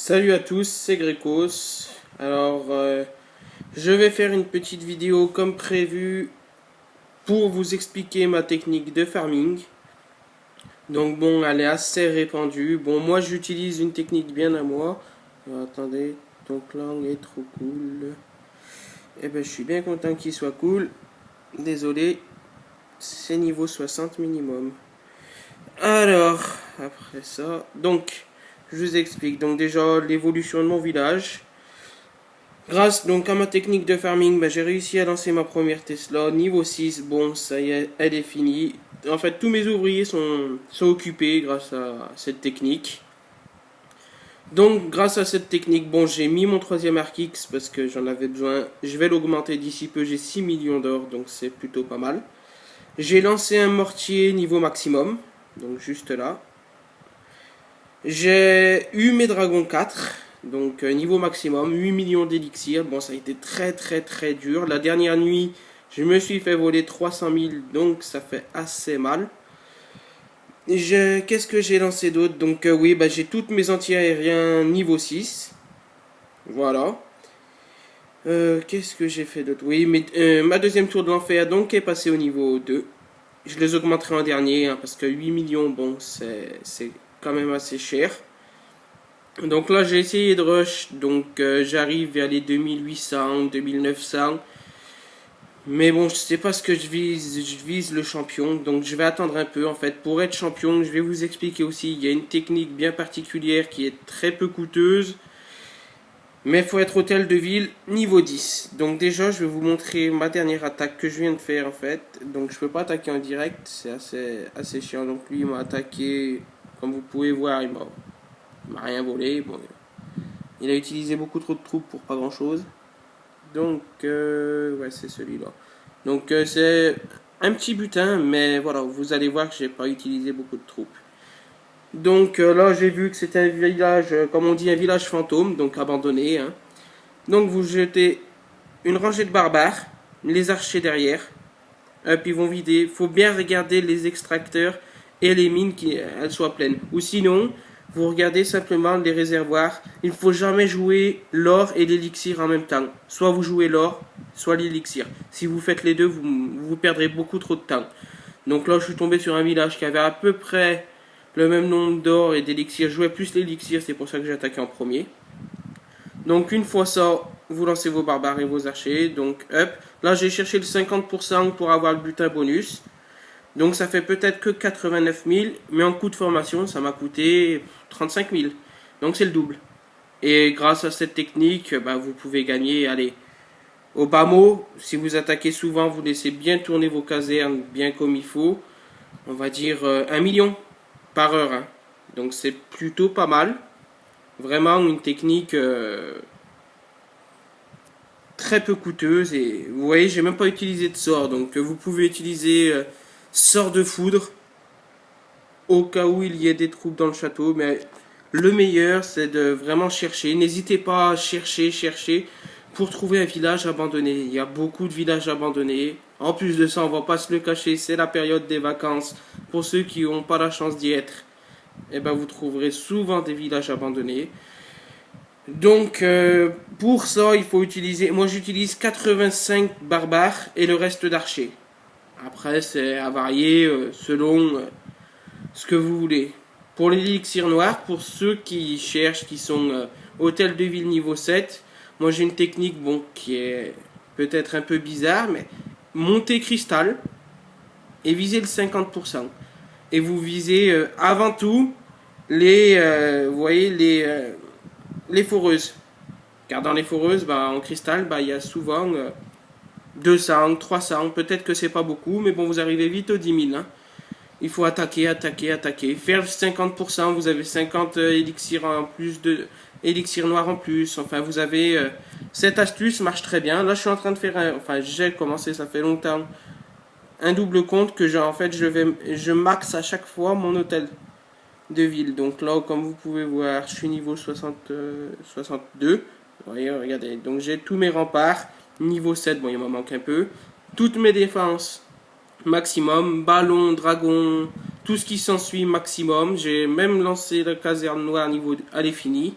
Salut à tous, c'est Grécos. Alors, je vais faire une petite vidéo comme prévu pour vous expliquer ma technique de farming. Donc bon, elle est assez répandue. Bon, moi j'utilise une technique bien à moi. Attendez, ton clan est trop cool. Eh ben, je suis bien content qu'il soit cool. Désolé, c'est niveau 60 minimum. Alors, après ça, donc, je vous explique. Donc déjà, l'évolution de mon village. Grâce donc à ma technique de farming, j'ai réussi à lancer ma première Tesla niveau 6. Bon, ça y est, elle est finie. En fait, tous mes ouvriers sont occupés grâce à cette technique. Donc, grâce à cette technique, bon, j'ai mis mon troisième Arc X parce que j'en avais besoin. Je vais l'augmenter d'ici peu, j'ai 6 millions d'or, donc c'est plutôt pas mal. J'ai lancé un mortier niveau maximum, donc juste là. J'ai eu mes dragons 4, donc niveau maximum, 8 millions d'élixir. Bon, ça a été très dur. La dernière nuit, je me suis fait voler 300 000, donc ça fait assez mal. Qu'est-ce que j'ai lancé d'autre? Donc oui, j'ai toutes mes anti-aériens niveau 6. Voilà. Qu'est-ce que j'ai fait d'autre? Oui, ma deuxième tour de l'enfer donc est passée au niveau 2. Je les augmenterai en dernier, hein, parce que 8 millions, bon, c'est quand même assez cher. Donc là j'ai essayé de rush, donc j'arrive vers les 2800, 2900. Mais bon, je sais pas ce que je vise le champion, donc je vais attendre un peu en fait. Pour être champion, je vais vous expliquer aussi, il y a une technique bien particulière qui est très peu coûteuse. Mais il faut être hôtel de ville niveau 10. Donc déjà, je vais vous montrer ma dernière attaque que je viens de faire en fait. Donc je peux pas attaquer en direct, c'est assez chiant. Donc lui il m'a attaqué, comme vous pouvez voir, il m'a rien volé. Bon, il a utilisé beaucoup trop de troupes pour pas grand chose. Donc, ouais, c'est celui-là. Donc, c'est un petit butin, mais voilà, vous allez voir que j'ai pas utilisé beaucoup de troupes. Donc, là, j'ai vu que c'était un village, comme on dit, un village fantôme, donc abandonné. Hein. Donc, vous jetez une rangée de barbares, les archers derrière, puis ils vont vider. Faut bien regarder les extracteurs et les mines qu'elles soient pleines. Ou sinon, vous regardez simplement les réservoirs. Il ne faut jamais jouer l'or et l'élixir en même temps. Soit vous jouez l'or, soit l'élixir. Si vous faites les deux, vous perdrez beaucoup trop de temps. Donc là, je suis tombé sur un village qui avait à peu près le même nombre d'or et d'élixir. Je jouais plus l'élixir, c'est pour ça que j'ai attaqué en premier. Donc une fois ça, vous lancez vos barbares et vos archers. Donc up. Là, j'ai cherché le 50% pour avoir le butin bonus. Donc ça fait peut-être que 89 000, mais en coût de formation, ça m'a coûté 35 000. Donc c'est le double. Et grâce à cette technique, vous pouvez gagner, allez, au bas mot, si vous attaquez souvent, vous laissez bien tourner vos casernes, bien comme il faut. On va dire 1 million par heure. Hein. Donc c'est plutôt pas mal. Vraiment une technique très peu coûteuse. Et vous voyez, j'ai même pas utilisé de sort. Donc vous pouvez utiliser sort de foudre au cas où il y ait des troupes dans le château. Mais le meilleur, c'est de vraiment chercher. N'hésitez pas à chercher pour trouver un village abandonné. Il y a beaucoup de villages abandonnés. En plus de ça, on va pas se le cacher, c'est la période des vacances. Pour ceux qui n'ont pas la chance d'y être, vous trouverez souvent des villages abandonnés. Donc, pour ça, il faut utiliser... Moi, j'utilise 85 barbares et le reste d'archers. Après, c'est à varier selon ce que vous voulez. Pour l'élixir noir, pour ceux qui cherchent, qui sont hôtel de ville niveau 7, moi j'ai une technique qui est peut-être un peu bizarre, mais monter cristal et viser le 50%. Et vous visez avant tout vous voyez, les foreuses. Car dans les foreuses, en cristal, il y a souvent 200, 300, peut-être que c'est pas beaucoup, mais bon, vous arrivez vite aux 10 000. Hein. Il faut attaquer. Faire 50%, vous avez 50 élixirs en plus, élixirs noirs en plus. Enfin, vous avez... cette astuce marche très bien. Là, je suis en train de faire j'ai commencé, ça fait longtemps, un double compte que je max à chaque fois mon hôtel de ville. Donc là, comme vous pouvez voir, je suis niveau 62. Vous voyez, regardez. Donc j'ai tous mes remparts. Niveau 7, bon, il m'en manque un peu. Toutes mes défenses maximum, ballon, dragon, tout ce qui s'ensuit maximum. J'ai même lancé la caserne noire niveau elle est finie.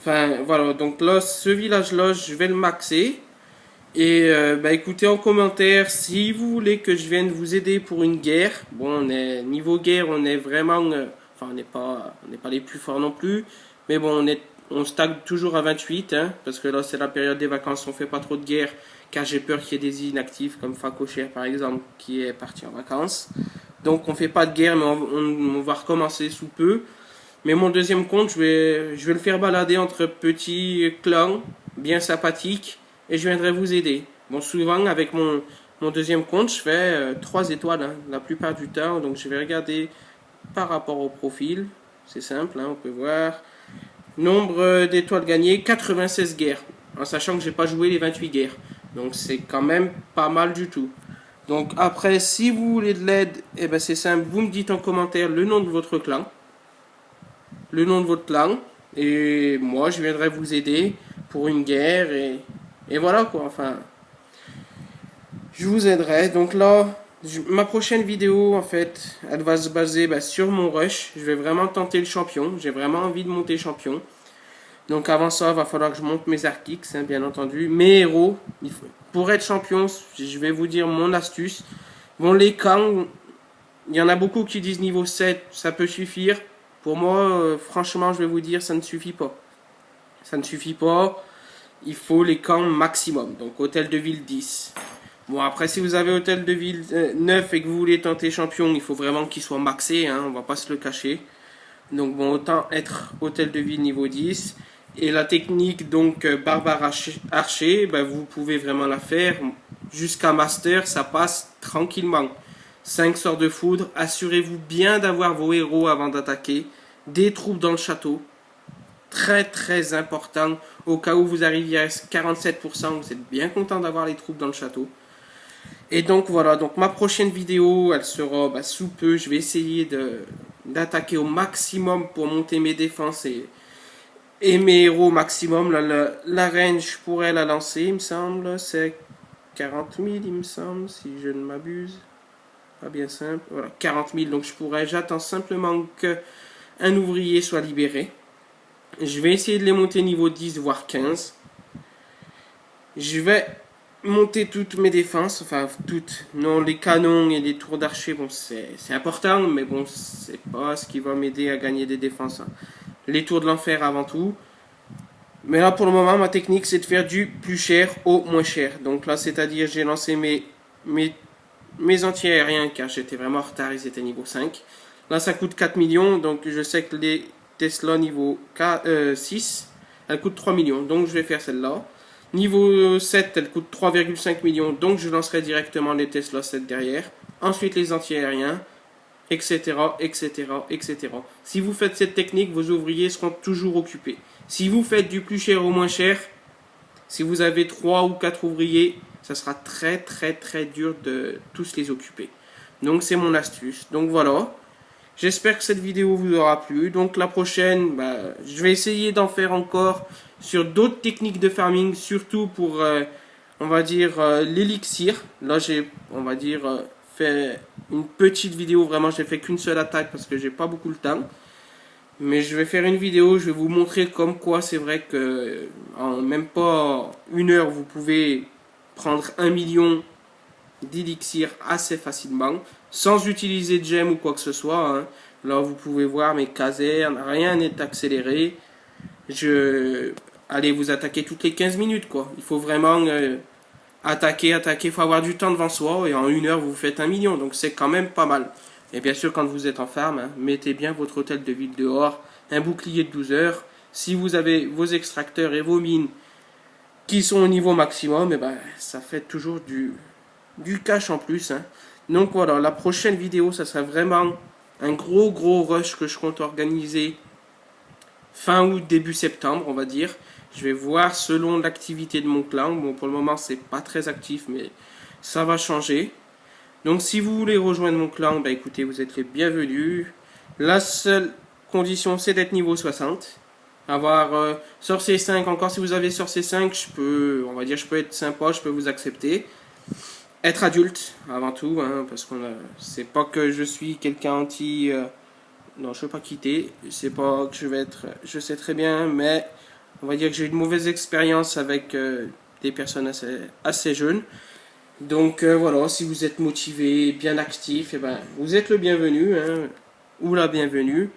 Enfin, voilà, donc là, ce village-là, je vais le maxer. Et bah écoutez en commentaire si vous voulez que je vienne vous aider pour une guerre. Bon, on est niveau guerre, on est vraiment, enfin on n'est pas les plus forts non plus, mais bon on stagne toujours à 28, hein, parce que là c'est la période des vacances, on fait pas trop de guerre, car j'ai peur qu'il y ait des inactifs comme Facocher par exemple qui est parti en vacances. Donc on fait pas de guerre, mais on va recommencer sous peu. Mais mon deuxième compte, je vais le faire balader entre petits clans bien sympathiques et je viendrai vous aider. Bon, souvent avec mon deuxième compte, je fais 3 étoiles hein, la plupart du temps. Donc je vais regarder par rapport au profil. C'est simple, hein, on peut voir. Nombre d'étoiles gagnées, 96 guerres. En sachant que j'ai pas joué les 28 guerres. Donc c'est quand même pas mal du tout. Donc après, si vous voulez de l'aide, eh ben c'est simple, vous me dites en commentaire le nom de votre clan, et moi je viendrai vous aider pour une guerre et voilà quoi, enfin je vous aiderai. Donc là ma prochaine vidéo en fait elle va se baser sur mon rush, je vais vraiment tenter le champion, j'ai vraiment envie de monter champion. Donc avant ça il va falloir que je monte mes archix hein, bien entendu, mes héros, pour être champion je vais vous dire mon astuce. Bon les camps, il y en a beaucoup qui disent niveau 7 ça peut suffire. Pour moi, franchement, je vais vous dire, ça ne suffit pas. Ça ne suffit pas. Il faut les camps maximum. Donc, hôtel de ville 10. Bon, après, si vous avez hôtel de ville 9 et que vous voulez tenter champion, il faut vraiment qu'il soit maxé. Hein, on va pas se le cacher. Donc, bon, autant être hôtel de ville niveau 10. Et la technique, donc, barbare archer, ben, vous pouvez vraiment la faire. Jusqu'à master, ça passe tranquillement. 5 sorts de foudre, assurez-vous bien d'avoir vos héros avant d'attaquer. Des troupes dans le château, très très important. Au cas où vous arriviez à 47%, vous êtes bien content d'avoir les troupes dans le château. Et donc voilà, donc ma prochaine vidéo, elle sera sous peu. Je vais essayer d'attaquer au maximum pour monter mes défenses et mes héros au maximum. La range, je pourrais la lancer, il me semble. C'est 40 000, il me semble, si je ne m'abuse. Pas bien simple. Voilà, 40 000. Donc j'attends simplement que un ouvrier soit libéré. Je vais essayer de les monter niveau 10, voire 15. Je vais monter toutes mes défenses, enfin toutes. Non, les canons et les tours d'archer, bon, c'est important, mais bon, c'est pas ce qui va m'aider à gagner des défenses. Hein. Les tours de l'enfer avant tout. Mais là, pour le moment, ma technique, c'est de faire du plus cher au moins cher. Donc là, c'est-à-dire, j'ai lancé mes anti-aériens, car j'étais vraiment en retard, ils étaient niveau 5. Là, ça coûte 4 millions, donc je sais que les Tesla niveau 6, elles coûtent 3 millions, donc je vais faire celle-là. Niveau 7, elle coûte 3,5 millions, donc je lancerai directement les Tesla 7 derrière. Ensuite, les anti-aériens, etc., etc., etc. Si vous faites cette technique, vos ouvriers seront toujours occupés. Si vous faites du plus cher au moins cher, si vous avez 3 ou 4 ouvriers, ça sera très très très dur de tous les occuper. Donc c'est mon astuce. Donc voilà. J'espère que cette vidéo vous aura plu. Donc la prochaine, je vais essayer d'en faire encore sur d'autres techniques de farming, surtout pour, on va dire, l'élixir. Là j'ai, on va dire, fait une petite vidéo. Vraiment, j'ai fait qu'une seule attaque parce que j'ai pas beaucoup le temps. Mais je vais faire une vidéo, je vais vous montrer comme quoi c'est vrai que en même pas une heure, vous pouvez prendre 1 million d'élixir assez facilement, sans utiliser de gemmes ou quoi que ce soit. Hein. Là, vous pouvez voir mes casernes, rien n'est accéléré. Allez vous attaquer toutes les 15 minutes, quoi. Il faut vraiment attaquer, il faut avoir du temps devant soi, et en une heure, vous faites 1 million, donc c'est quand même pas mal. Et bien sûr, quand vous êtes en farm, hein, mettez bien votre hôtel de ville dehors, un bouclier de 12 heures. Si vous avez vos extracteurs et vos mines qui sont au niveau maximum, ça fait toujours du cash en plus. Hein. Donc voilà, la prochaine vidéo, ça sera vraiment un gros rush que je compte organiser fin août, début septembre, on va dire. Je vais voir selon l'activité de mon clan. Bon, pour le moment, c'est pas très actif, mais ça va changer. Donc si vous voulez rejoindre mon clan, écoutez, vous êtes les bienvenus. La seule condition, c'est d'être niveau 60. Avoir sorcier 5, encore si vous avez sorcier 5, je peux être sympa, je peux vous accepter. Être adulte, avant tout, hein, parce c'est pas que je suis quelqu'un non, je ne veux pas quitter, c'est pas que je vais être, je sais très bien, mais on va dire que j'ai eu de mauvaises expériences avec des personnes assez jeunes. Donc voilà, si vous êtes motivé, bien actif, et ben, vous êtes le bienvenu, hein, ou la bienvenue.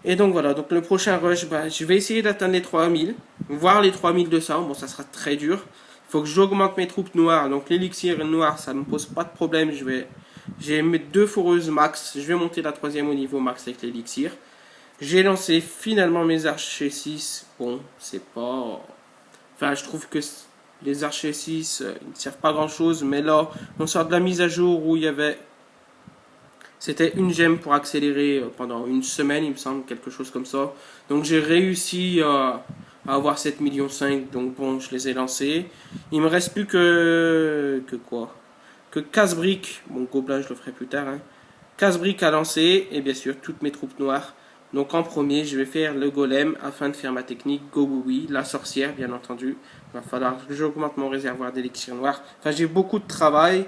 Et donc voilà, donc le prochain rush, bah, je vais essayer d'atteindre les 3000, voire les 3200. Bon, ça sera très dur. Il faut que j'augmente mes troupes noires. Donc l'élixir noir, ça ne me pose pas de problème. J'ai mes 2 foreuses max. Je vais monter la 3e au niveau max avec l'élixir. J'ai lancé finalement mes archers 6. Bon, c'est pas... Enfin, je trouve que les archers 6 ils ne servent pas grand chose. Mais là, on sort de la mise à jour où il y avait... C'était une gemme pour accélérer pendant une semaine, il me semble, quelque chose comme ça. Donc j'ai réussi à avoir 7,5 millions. Donc bon, je les ai lancés. Il me reste plus que quoi? Que casse-briques. Bon, gobelin, je le ferai plus tard. Hein. Casse-briques à lancer. Et bien sûr, toutes mes troupes noires. Donc en premier, je vais faire le golem afin de faire ma technique Go Oui, la sorcière, bien entendu. Il va falloir que j'augmente mon réservoir d'élixir noir. Enfin, j'ai beaucoup de travail.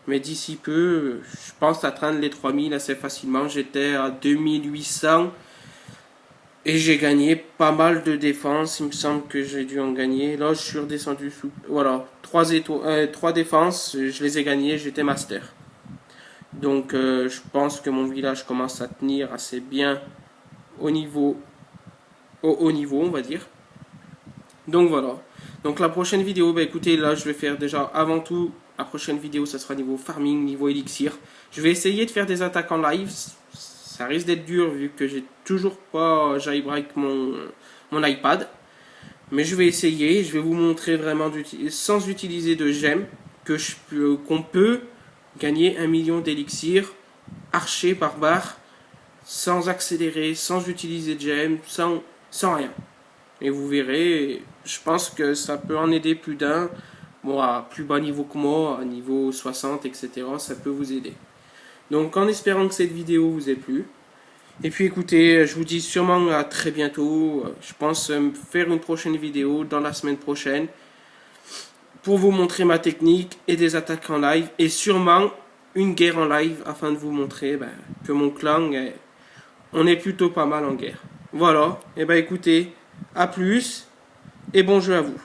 Mais d'ici peu, je pense atteindre les 3000 assez facilement. J'étais à 2800 et j'ai gagné pas mal de défense. Il me semble que j'ai dû en gagner. Là, je suis redescendu sous... Voilà, 3 défenses, je les ai gagnées, j'étais master. Donc, je pense que mon village commence à tenir assez bien au haut niveau, on va dire. Donc, voilà. Donc, la prochaine vidéo, bah écoutez, là, je vais faire déjà avant tout... La prochaine vidéo, ça sera niveau farming, niveau élixir. Je vais essayer de faire des attaques en live. Ça risque d'être dur vu que j'ai toujours pas jailbreak mon iPad. Mais je vais essayer. Je vais vous montrer vraiment sans utiliser de gemmes qu'on peut gagner 1 million d'élixir archer barbare sans accélérer, sans utiliser de gemmes, sans rien. Et vous verrez, je pense que ça peut en aider plus d'un. Bon, à plus bas niveau que moi, à niveau 60, etc., ça peut vous aider. Donc, en espérant que cette vidéo vous ait plu. Et puis, écoutez, je vous dis sûrement à très bientôt. Je pense faire une prochaine vidéo dans la semaine prochaine pour vous montrer ma technique et des attaques en live. Et sûrement une guerre en live afin de vous montrer que mon clan, on est plutôt pas mal en guerre. Voilà. Et écoutez, à plus et bon jeu à vous.